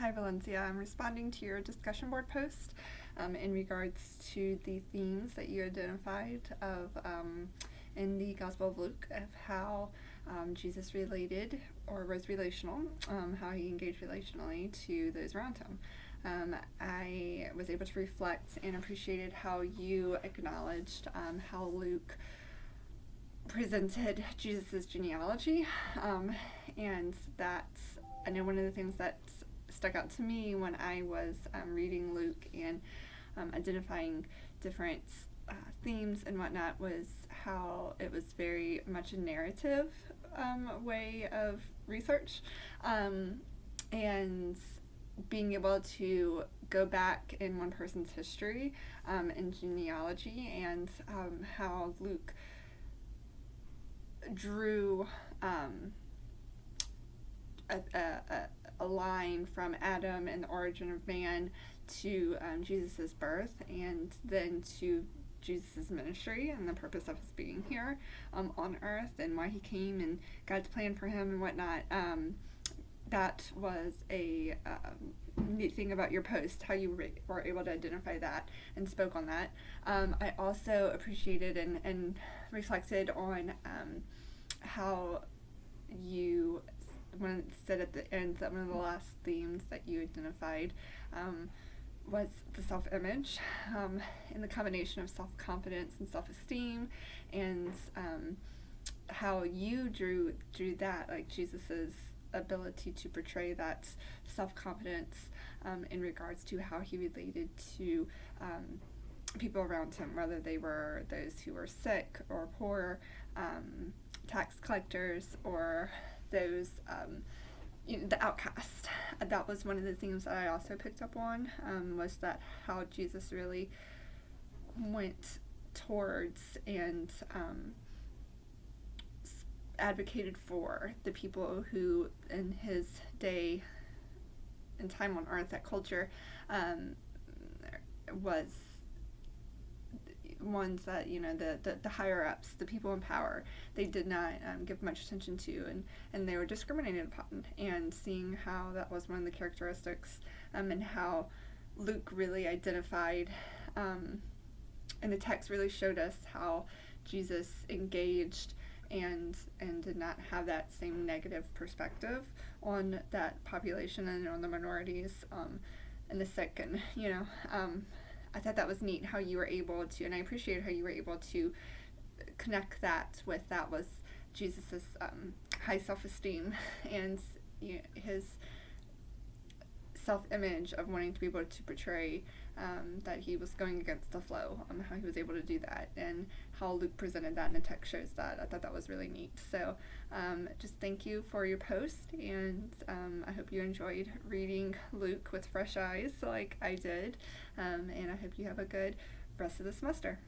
Hi, Valencia. I'm responding to your discussion board post in regards to the themes that you identified in the Gospel of Luke of how Jesus related or was relational, how he engaged relationally to those around him. I was able to reflect and appreciated how you acknowledged how Luke presented Jesus' genealogy, and that's, I know one of the things that stuck out to me when I was reading Luke and identifying different themes and whatnot was how it was very much a narrative way of research, and being able to go back in one person's history and genealogy, and how Luke drew a line from Adam and the origin of man to Jesus' birth, and then to Jesus' ministry and the purpose of his being here on earth, and why he came and God's plan for him and whatnot. That was a neat thing about your post, how you were able to identify that and spoke on that. I also appreciated and reflected on how you, when it said at the end that one of the last themes that you identified was the self-image, and the combination of self-confidence and self-esteem, and how you drew that, like Jesus's ability to portray that self-confidence in regards to how he related to people around him, whether they were those who were sick or poor, tax collectors, or those the outcast. That was one of the things that I also picked up on, was that how Jesus really went towards and advocated for the people who in his day and time on earth, that culture was ones that, the higher ups, the people in power, they did not give much attention to, and they were discriminated upon, and seeing how that was one of the characteristics, and how Luke really identified, and the text really showed us how Jesus engaged and did not have that same negative perspective on that population and on the minorities and the sick, and I thought that was neat how you were able to, and I appreciate how you were able to connect that with that was Jesus's high self-esteem and his self-image of wanting to be able to portray that he was going against the flow, how he was able to do that, and how Luke presented that in the text shows that. I thought that was really neat. So just thank you for your post, and I hope you enjoyed reading Luke with fresh eyes like I did, and I hope you have a good rest of the semester.